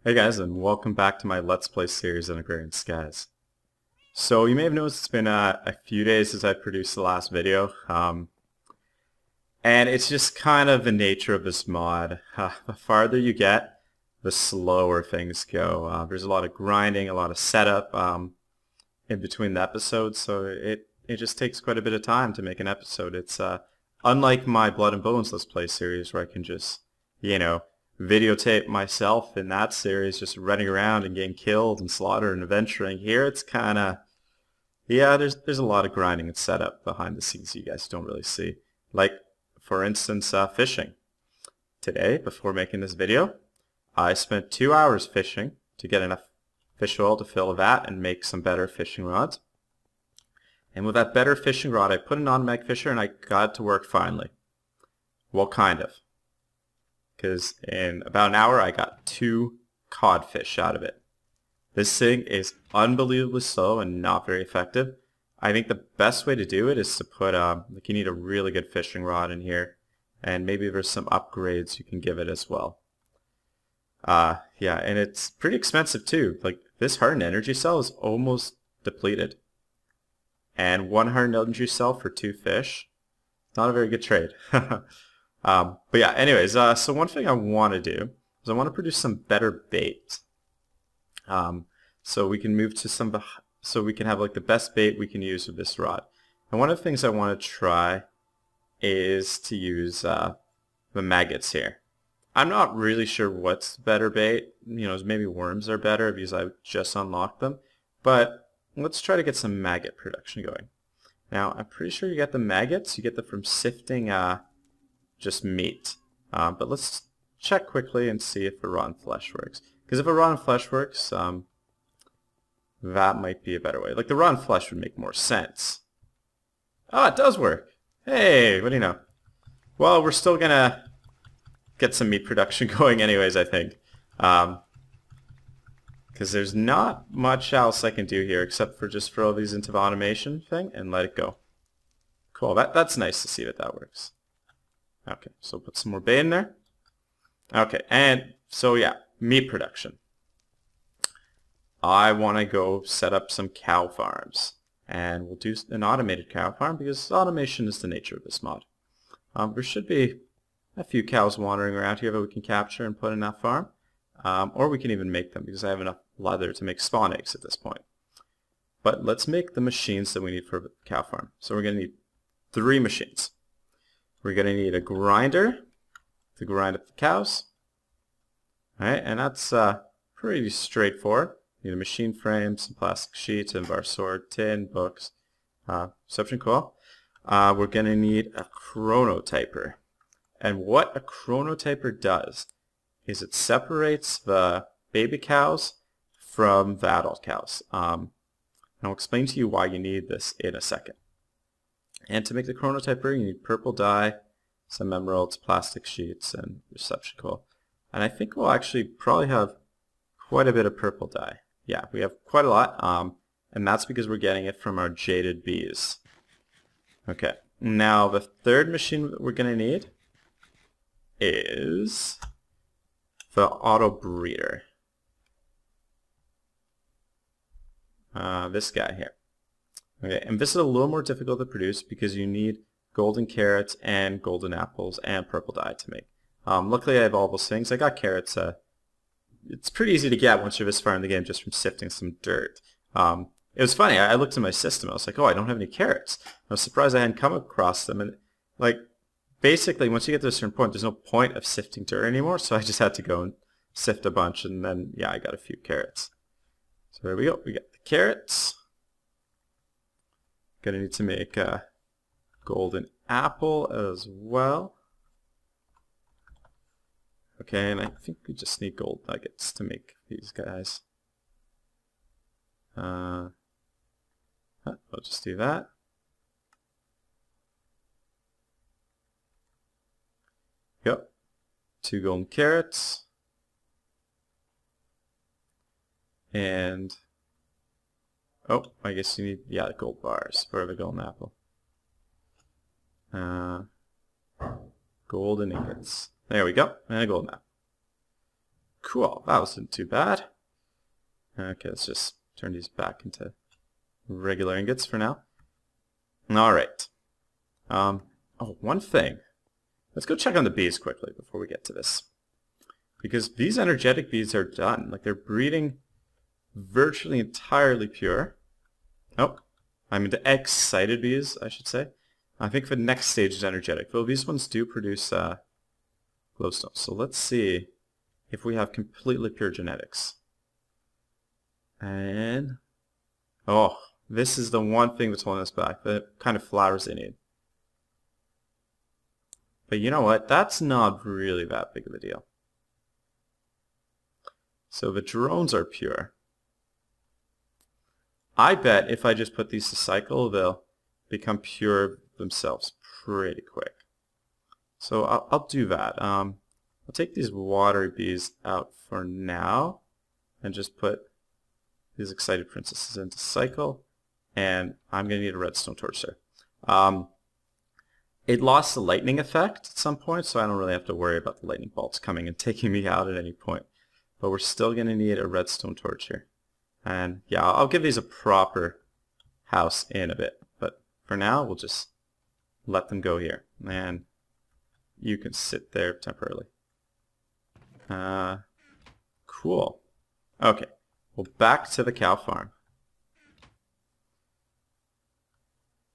Hey guys, and welcome back to my Let's Play series on Agrarian Skies. So you may have noticed it's been a few days since I produced the last video, and it's just kind of the nature of this mod. The farther you get, the slower things go. There's a lot of grinding, a lot of setup in between the episodes, so it just takes quite a bit of time to make an episode. It's unlike my Blood and Bones Let's Play series where I can just, videotape myself in that series just running around and getting killed and slaughtered and adventuring. Here it's kind of, there's a lot of grinding and setup behind the scenes you guys don't really see. Like, for instance, fishing. Today, before making this video, I spent 2 hours fishing to get enough fish oil to fill a vat and make some better fishing rods. And with that better fishing rod, I put an automatic fisher and I got it to work finally. Well, kind of. Because in about an hour I got 2 codfish out of it. This thing is unbelievably slow and not very effective. I think the best way to do it is to put, you need a really good fishing rod in here, and maybe there's some upgrades you can give it as well. And it's pretty expensive too. Like, this hardened energy cell is almost depleted. And 1 hardened energy cell for 2 fish, not a very good trade. But yeah, anyways, so one thing I want to do is I want to produce some better bait. So we can move to so we can have like the best bait we can use with this rod. And one of the things I want to try is to use the maggots here. I'm not really sure what's better bait. Maybe worms are better because I just unlocked them. But let's try to get some maggot production going. Now, I'm pretty sure you get the maggots. You get them from sifting just meat. But let's check quickly and see if a rotten flesh works. Because if a rotten flesh works, that might be a better way. Like, the rotten flesh would make more sense. Oh, it does work. Hey, what do you know? Well, we're still gonna get some meat production going anyways, I think. Because there's not much else I can do here except for just throw these into the automation thing and let it go. Cool, that's nice to see that works. Okay, so put some more bait in there. Okay, and so yeah, meat production. I want to go set up some cow farms. And we'll do an automated cow farm because automation is the nature of this mod. There should be a few cows wandering around here that we can capture and put in that farm. Or we can even make them because I have enough leather to make spawn eggs at this point. But let's make the machines that we need for the cow farm. So we're going to need 3 machines. We're going to need a grinder to grind up the cows. Alright, and that's pretty straightforward. You need a machine frame, some plastic sheets, and bar sword, tin, books. Something cool. We're going to need a chronotyper. And what a chronotyper does is it separates the baby cows from the adult cows. And I'll explain to you why you need this in a second. And to make the chronotyper, you need purple dye, some emeralds, plastic sheets, and reception coil. And I think we'll actually probably have quite a bit of purple dye. Yeah, we have quite a lot, and that's because we're getting it from our jaded bees. Okay, now the third machine that we're going to need is the auto breeder. This guy here. Okay, and this is a little more difficult to produce because you need golden carrots and golden apples and purple dye to make. Luckily I have all those things. I got carrots. It's pretty easy to get once you're this far in the game just from sifting some dirt. It was funny, I looked at my system, I was like, oh, I don't have any carrots. I was surprised I hadn't come across them, and like, basically once you get to a certain point, there's no point of sifting dirt anymore, so I just had to go and sift a bunch, and then, yeah, I got a few carrots. So there we go, we got the carrots. Gonna need to make a golden apple as well. Okay, and I think we just need gold nuggets to make these guys. I'll just do that. Yep. 2 golden carrots. And oh, I guess you need, yeah, gold bars for the golden apple. Golden ingots. There we go, and a golden apple. Cool, that wasn't too bad. Okay, let's just turn these back into regular ingots for now. Alright. Oh, one thing. Let's go check on the bees quickly before we get to this. Because these energetic bees are done. Like, they're breeding virtually entirely pure. Oh, I'm into excited bees, I should say. I think the next stage is energetic. Though these ones do produce glowstone. So let's see if we have completely pure genetics. And oh, this is the one thing that's holding us back. The kind of flowers they need. But you know what? That's not really that big of a deal. So the drones are pure. I bet if I just put these to cycle, they'll become pure themselves pretty quick. So I'll do that. I'll take these watery bees out for now and just put these excited princesses into cycle. And I'm going to need a redstone torch there. It lost the lightning effect at some point, so I don't really have to worry about the lightning bolts coming and taking me out at any point. But we're still going to need a redstone torch here. And yeah, I'll give these a proper house in a bit. But for now, we'll just let them go here. And you can sit there temporarily. Cool. Okay, well, back to the cow farm.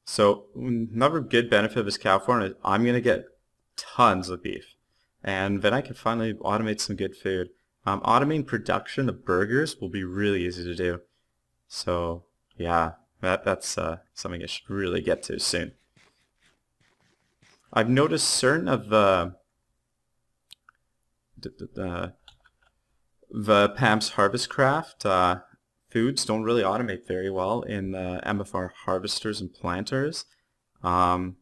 So another good benefit of this cow farm is I'm going to get tons of beef. And then I can finally automate some good food. Automating production of burgers will be really easy to do. So yeah, that's something I should really get to soon. I've noticed certain of the Pam's Harvest Craft foods don't really automate very well in the MFR harvesters and planters. My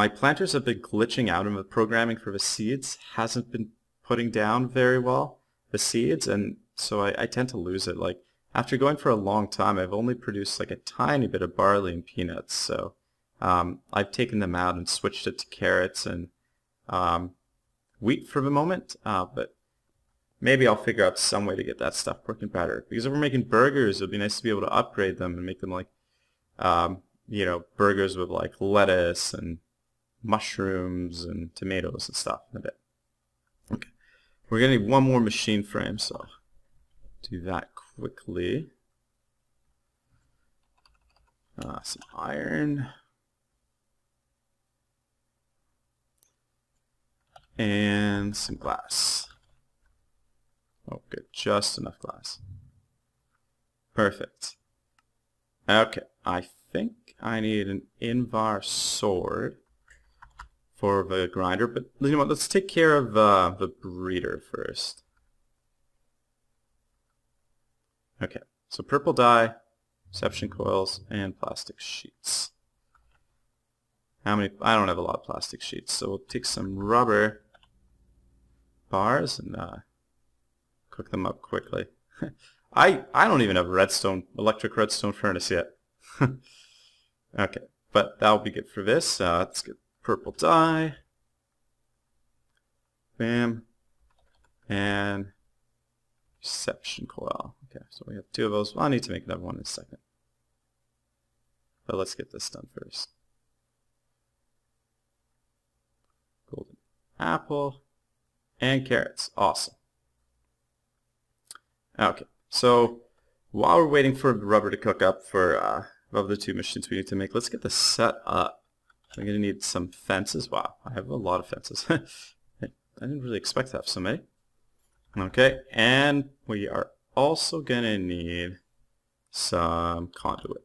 planters have been glitching out, and the programming for the seeds hasn't been putting down very well the seeds, and so I tend to lose it. Like, after going for a long time, I've only produced like a tiny bit of barley and peanuts, so I've taken them out and switched it to carrots and wheat for the moment, but maybe I'll figure out some way to get that stuff working better. Because if we're making burgers, it would be nice to be able to upgrade them and make them like, you know, burgers with like lettuce and mushrooms and tomatoes and stuff in a bit. Okay, we're gonna need one more machine frame, so I'll do that quickly. Some iron. And some glass. Oh, good. Just enough glass. Perfect. Okay. I think I need an Invar sword for the grinder, but you know what? Let's take care of the breeder first. Okay. So purple dye, reception coils, and plastic sheets. How many? I don't have a lot of plastic sheets, so we'll take some rubber bars and cook them up quickly. I don't even have a electric redstone furnace yet. Okay, but that'll be good for this. Let's get purple dye. Bam. And reception coil. Okay, so we have two of those. Well, I need to make another one in a second. But let's get this done first. Golden apple. And carrots. Awesome. Okay, so while we're waiting for the rubber to cook up for the other two machines we need to make, let's get this set up. I'm going to need some fences. Wow, I have a lot of fences. I didn't really expect to have so many. Okay, and we are also going to need some conduit.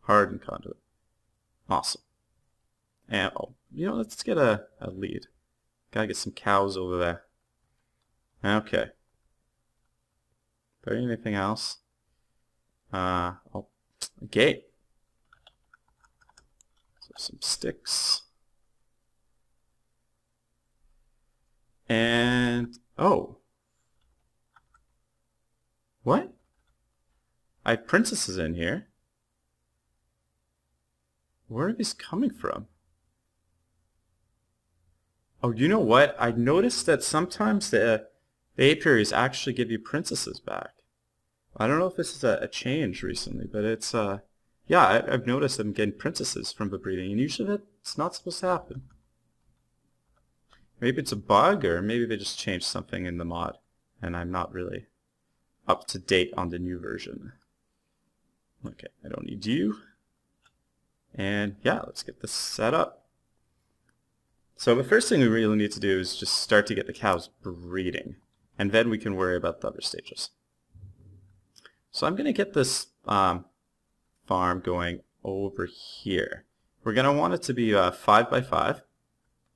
Hardened conduit. Awesome. And, oh, you know, let's get a lead. Gotta get some cows over there. Okay. Is there anything else? Oh, a gate. So some sticks. And, oh. What? I have princesses in here. Where are these coming from? Oh, you know what? I noticed that sometimes the apiaries actually give you princesses back. I don't know if this is a change recently, but it's yeah, I've noticed them getting princesses from the breeding, and usually that's not supposed to happen. Maybe it's a bug, or maybe they just changed something in the mod, and I'm not really up to date on the new version. Okay, I don't need you. And yeah, let's get this set up. So the first thing we really need to do is just start to get the cows breeding, and then we can worry about the other stages. So I'm going to get this farm going over here. We're going to want it to be 5 by 5.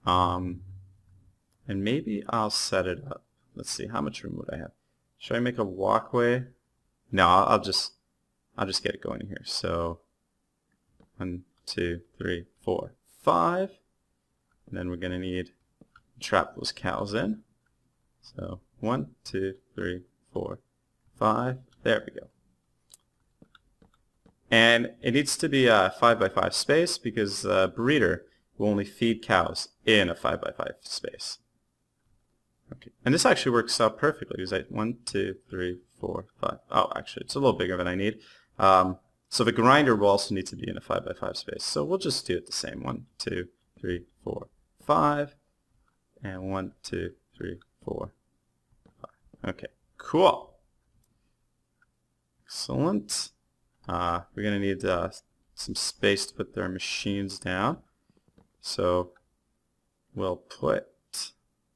And maybe I'll set it up. Let's see, how much room would I have? Should I make a walkway? No, I'll just get it going in here. So 1, 2, 3, 4, 5. And then we're going to need to trap those cows in. So 1, 2, 3, 4, 5. There we go. And it needs to be a 5 by 5 space because the breeder will only feed cows in a 5 by 5 space. Okay. And this actually works out perfectly because 1, 2, 3, 4, 5. Oh, actually, it's a little bigger than I need. So the grinder will also need to be in a 5 by 5 space. So we'll just do it the same. 1, 2, 3, 4, 5. And 1, 2, 3, 4, 5. Okay, cool. Excellent. We're going to need some space to put their machines down. So we'll put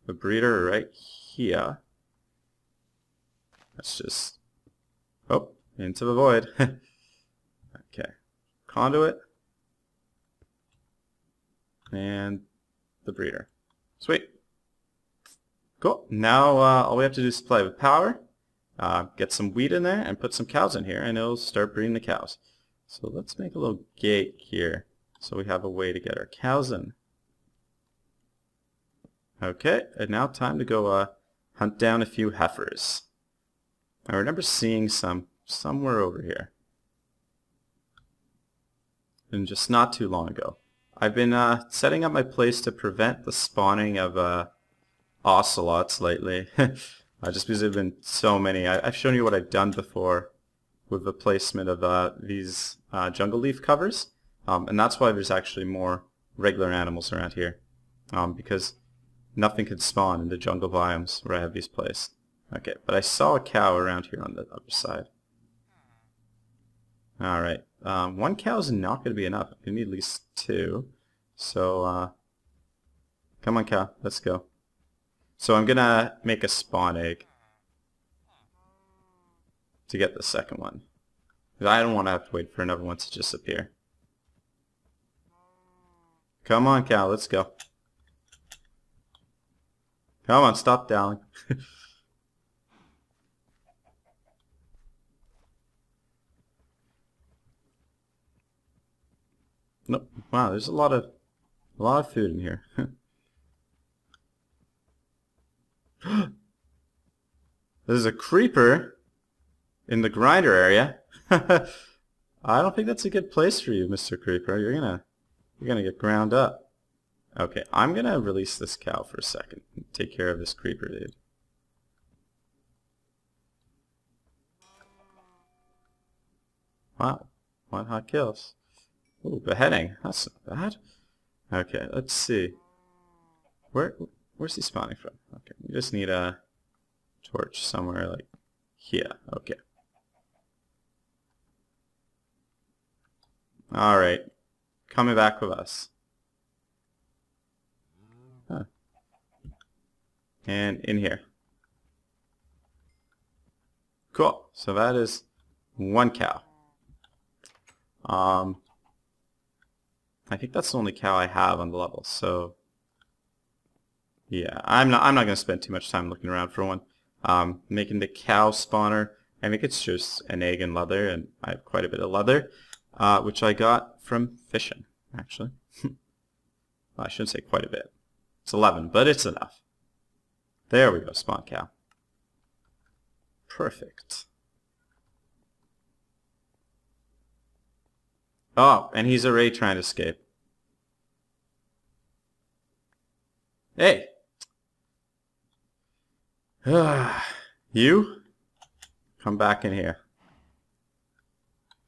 the breeder right here. Let's just, oh, into the void. Okay, conduit and the breeder. Sweet. Cool. Now all we have to do is supply with power, get some wheat in there, and put some cows in here, and it'll start breeding the cows. So let's make a little gate here so we have a way to get our cows in. Okay, and now time to go hunt down a few heifers. I remember seeing some somewhere over here. And just not too long ago. I've been setting up my place to prevent the spawning of ocelots lately. Just because there have been so many. I've shown you what I've done before with the placement of these jungle leaf covers. And that's why there's actually more regular animals around here. Because nothing can spawn in the jungle biomes where I have these placed. Okay, but I saw a cow around here on the other side. Alright, one cow is not going to be enough. We need at least 2. So, come on cow, let's go. So I'm going to make a spawn egg to get the second one. I don't want to have to wait for another one to just appear. Come on cow, let's go. Come on, stop dowling. Nope. Wow, there's a lot of food in here. There's a creeper in the grinder area. I don't think that's a good place for you, Mr. Creeper. You're gonna get ground up. Okay, I'm gonna release this cow for a second and take care of this creeper dude. Wow, 1 hot kills. Ooh, beheading. That's not bad. Okay, let's see. Where's he spawning from? Okay, we just need a torch somewhere like here. Okay. Alright. Coming back with us. Huh. And in here. Cool. So that is 1 cow. I think that's the only cow I have on the level, so yeah, I'm not gonna spend too much time looking around for one. Making the cow spawner, I think it's just an egg and leather, and I have quite a bit of leather, which I got from fishing, actually. Well, I shouldn't say quite a bit. It's 11, but it's enough. There we go, spawn cow. Perfect. Oh, and he's already trying to escape. Hey! You? Come back in here.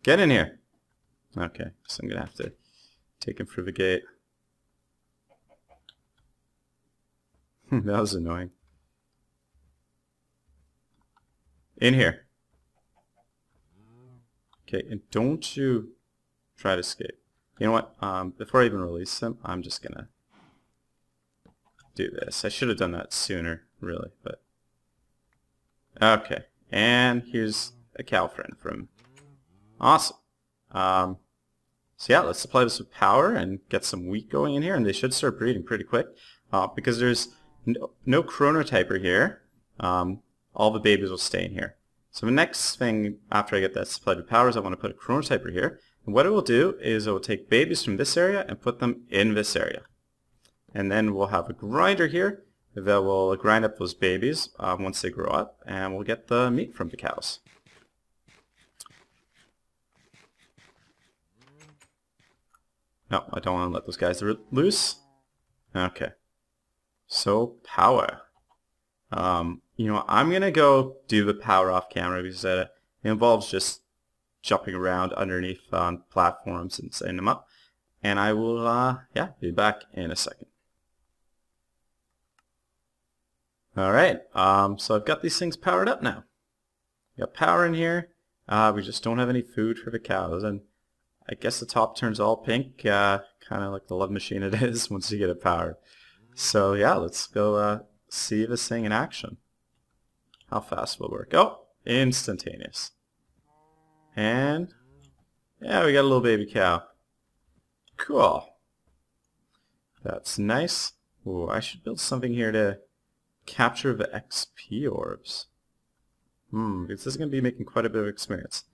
Get in here! Okay, so I'm gonna have to take him through the gate. That was annoying. In here. Okay, and don't you try to escape. You know what? Before I even release him, I'm just gonna do this. I should have done that sooner, really, but... Okay, and here's a cow friend from... Awesome. So yeah, let's supply this with power and get some wheat going in here, and they should start breeding pretty quick. Because there's no chronotyper here, all the babies will stay in here. So the next thing after I get that supplied with power is I want to put a chronotyper here. And what it will do is it will take babies from this area and put them in this area. And then we'll have a grinder here that will grind up those babies once they grow up, and we'll get the meat from the cows. No, I don't want to let those guys loose. Okay. So, power. You know, I'm going to go do the power off camera because it involves just jumping around underneath platforms and setting them up. And I will, yeah, be back in a second. Alright, so I've got these things powered up now. Got power in here. We just don't have any food for the cows. And I guess the top turns all pink, kind of like the love machine it is once you get it powered. So yeah, let's go see this thing in action. How fast will it work? Oh, instantaneous. And yeah, we got a little baby cow. Cool. That's nice. Ooh, I should build something here to capture the XP orbs. This is going to be making quite a bit of experience.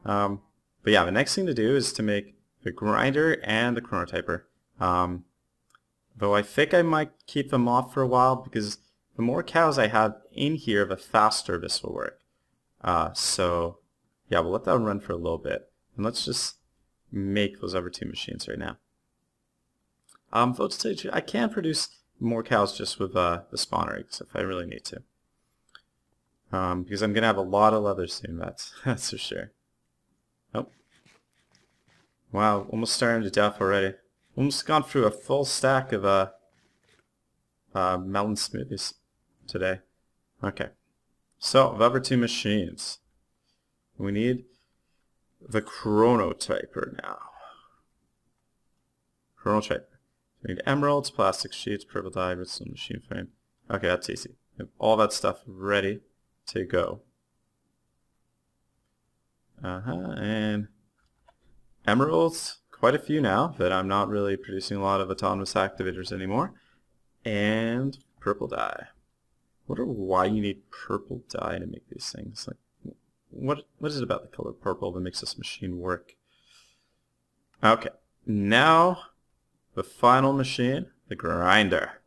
But yeah, the next thing to do is to make the grinder and the chronotyper. Though I think I might keep them off for a while because the more cows I have in here, the faster this will work. So yeah, we'll let that run for a little bit. And let's just make those other two machines right now. I can produce more cows just with the spawner eggs if I really need to. Because I'm going to have a lot of leather soon, that's for sure. Oh. Wow, almost starting to death already. Almost gone through a full stack of melon smoothies today. Okay. So, the other two machines. We need the chronotyper now. Chronotyper. We need emeralds, plastic sheets, purple dye, redstone machine frame. Okay, that's easy. We have all that stuff ready to go. And emeralds, quite a few now that I'm not really producing a lot of autonomous activators anymore. And purple dye. I wonder why you need purple dye to make these things. Like, what is it about the color purple that makes this machine work? Okay, now the final machine, the grinder.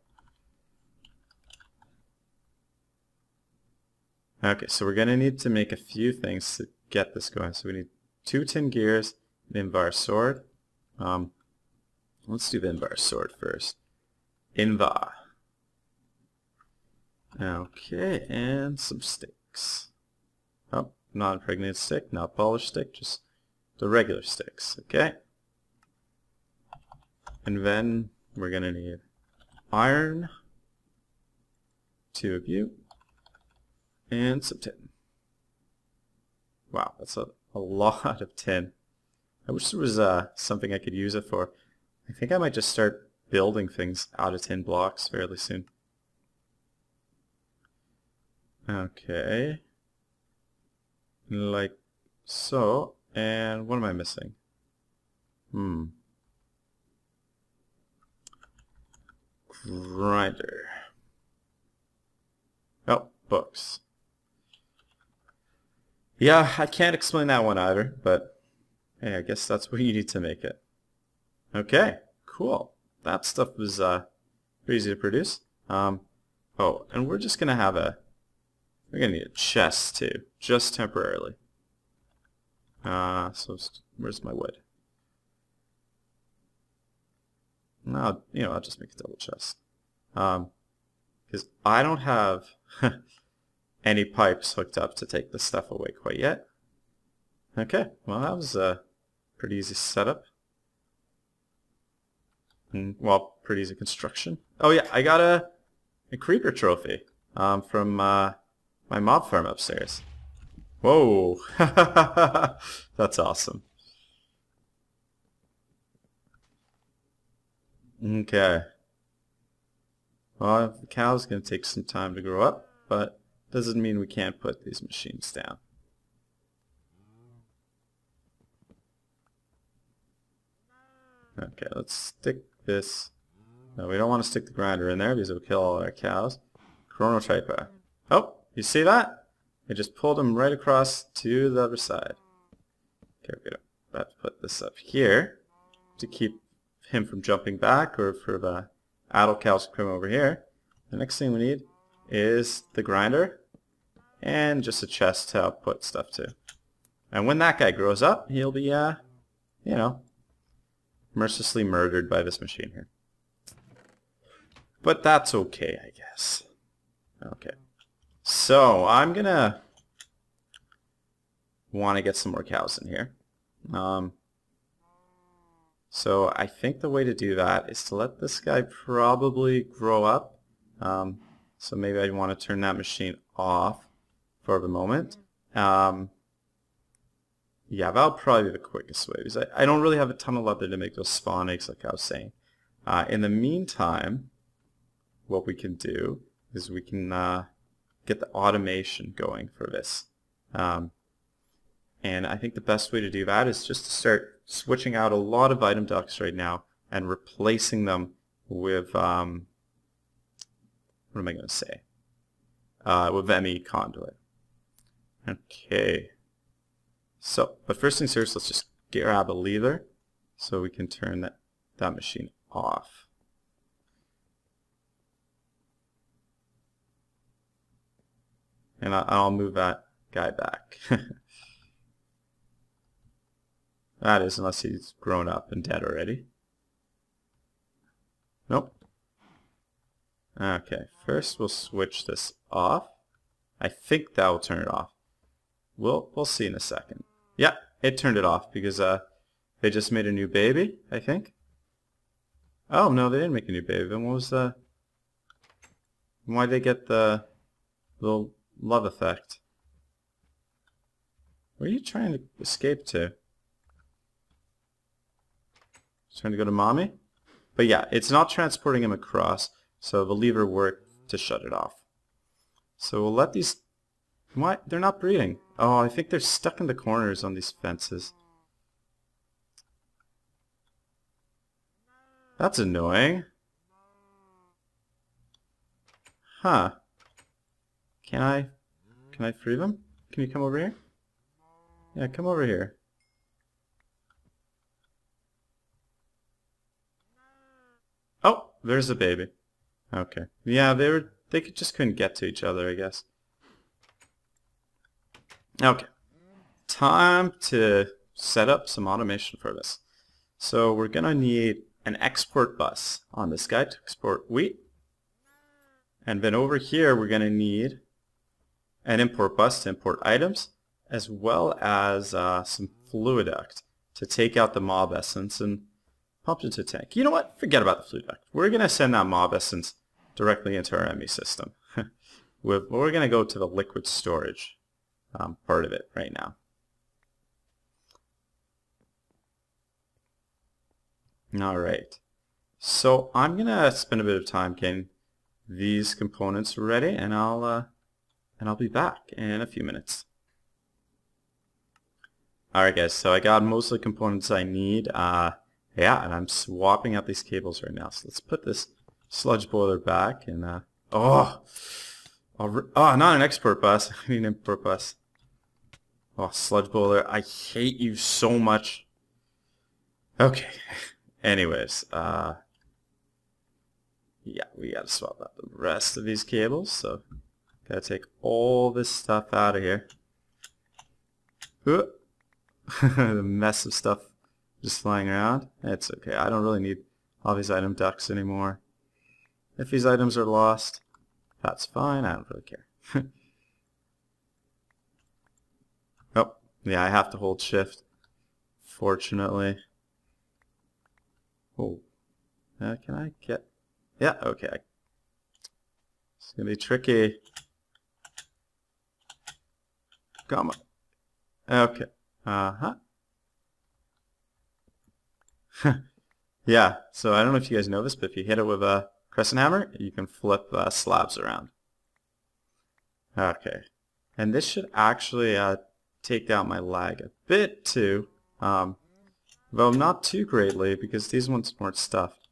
Okay, so we're going to need to make a few things to get this going. So we need 2 tin gears, an Invar sword. Let's do the Invar sword first. Invar. Okay, and some sticks. Oh, not impregnated stick, not polished stick, just the regular sticks, okay? And then we're going to need iron, 2 of you, and some tin. Wow, that's a lot of tin. I wish there was something I could use it for. I think I might just start building things out of tin blocks fairly soon. Okay. Like so. And what am I missing? Grinder. Oh, books. Yeah, I can't explain that one either, but hey, I guess that's what you need to make it. Okay, cool. That stuff was pretty easy to produce. Oh, and we're just gonna have we're gonna need a chest too, just temporarily. So where's my wood? No, I'll just make a double chest. because I don't have any pipes hooked up to take this stuff away quite yet. Okay, well that was a pretty easy setup. Well, pretty easy construction. Oh yeah, I got a creeper trophy from my mob farm upstairs. Whoa, that's awesome. Okay. Well, the cow's going to take some time to grow up, but doesn't mean we can't put these machines down. Okay, let's stick this. No, we don't want to stick the grinder in there because it'll kill all our cows. Chronotyper. Oh, you see that? I just pulled him right across to the other side. Okay, we're going to have to put this up here to keep him from jumping back, or for the adult cows to come over here. The next thing we need is the grinder and just a chest to put stuff to. And when that guy grows up, he'll be, you know, mercilessly murdered by this machine here. But that's okay, I guess. Okay. So, I'm gonna want to get some more cows in here. So I think the way to do that is to let this guy probably grow up. So maybe I want to turn that machine off for the moment. Yeah, that'll probably be the quickest way, because I don't really have a ton of leather to make those spawn eggs like I was saying. In the meantime, what we can do is we can get the automation going for this. And I think the best way to do that is just to start switching out a lot of item ducts right now and replacing them with, what am I going to say? With ME conduit. Okay. So, but first things first, let's just grab a lever so we can turn that machine off. And I'll move that guy back. That is, unless he's grown up and dead already. Nope. Okay, first we'll switch this off. I think that will turn it off. We'll see in a second. Yeah, it turned it off because they just made a new baby, I think. Oh no, they didn't make a new baby. Then what was the? Why'd they get the little love effect? Where are you trying to escape to? Trying to go to mommy? But yeah, it's not transporting him across, so the lever worked to shut it off. So we'll let these... Why? They're not breeding. Oh, I think they're stuck in the corners on these fences. That's annoying. Huh. Can I free them? Can you come over here? Yeah, come over here. Oh, there's a baby. Okay. Yeah, they just couldn't get to each other, I guess. Okay. Time to set up some automation for this. So we're gonna need an export bus on this guy to export wheat. And then over here we're gonna need an import bus to import items, as well as some fluid duct to take out the mob essence and pump into a tank. You know what? Forget about the fluid duct. We're going to send that mob essence directly into our ME system. We're going to go to the liquid storage part of it right now. Alright. So I'm going to spend a bit of time getting these components ready, and I'll be back in a few minutes. Alright guys, so I got most of the components I need. Yeah, and I'm swapping out these cables right now. So let's put this sludge boiler back and not an export bus. I need an import bus. Oh, sludge boiler, I hate you so much. Okay. Anyways, yeah, we gotta swap out the rest of these cables. So gotta take all this stuff out of here. The mess of stuff just flying around. It's okay. I don't really need all these item ducts anymore. if these items are lost. That's fine, I don't really care. Oh, yeah, I have to hold shift, fortunately. Oh, can I get... Yeah, okay. It's gonna be tricky. Come on. Okay. Uh-huh. Yeah, so I don't know if you guys know this, but if you hit it with a crescent hammer, you can flip slabs around. Okay. And this should actually take down my lag a bit too. Though not too greatly, because these ones weren't stuffed.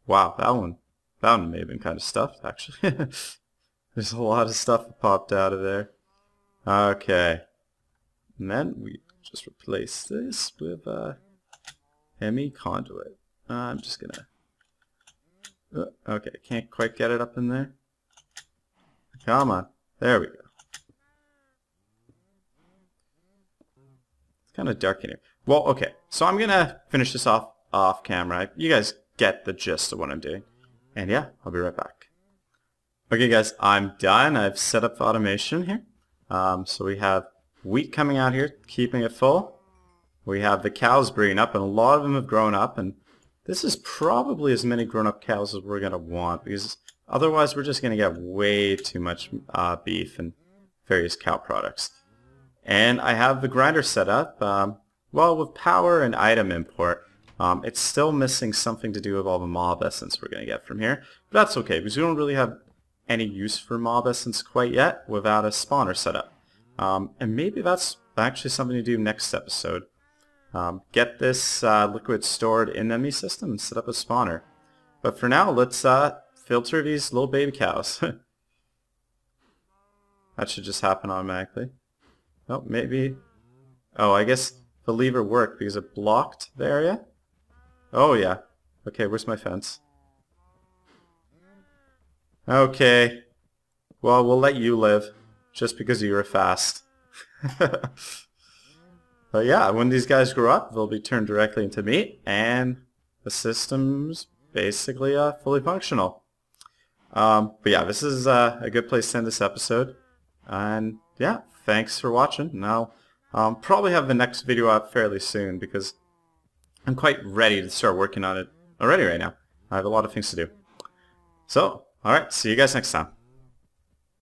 Wow, that one may have been kind of stuffed, actually. There's a lot of stuff that popped out of there. Okay. And then we just replace this with ME conduit. I'm just gonna... okay, can't quite get it up in there. Come on. There we go. It's kind of dark in here. Well, okay. So I'm gonna finish this off camera. You guys get the gist of what I'm doing. And yeah, I'll be right back. Okay guys, I'm done. I've set up the automation here. So we have wheat coming out here, keeping it full. We have the cows breeding up, and a lot of them have grown up, and this is probably as many grown-up cows as we're going to want, because otherwise we're just going to get way too much beef and various cow products. And I have the grinder set up. Well, with power and item import, it's still missing something to do with all the mob essence we're going to get from here. But that's okay, because we don't really have any use for mob essence quite yet without a spawner set up. And maybe that's actually something to do next episode. Get this liquid stored in the ME system and set up a spawner. But for now, let's filter these little baby cows. That should just happen automatically. Oh, maybe... Oh, I guess the lever worked because it blocked the area? Oh, yeah. Okay, where's my fence? Okay. Well, we'll let you live, just because you were fast. But yeah, when these guys grow up, they'll be turned directly into meat, and the system's basically fully functional. But yeah, this is a good place to end this episode. And yeah, thanks for watching. And I'll probably have the next video out fairly soon, because I'm quite ready to start working on it already right now. I have a lot of things to do. So, alright, see you guys next time.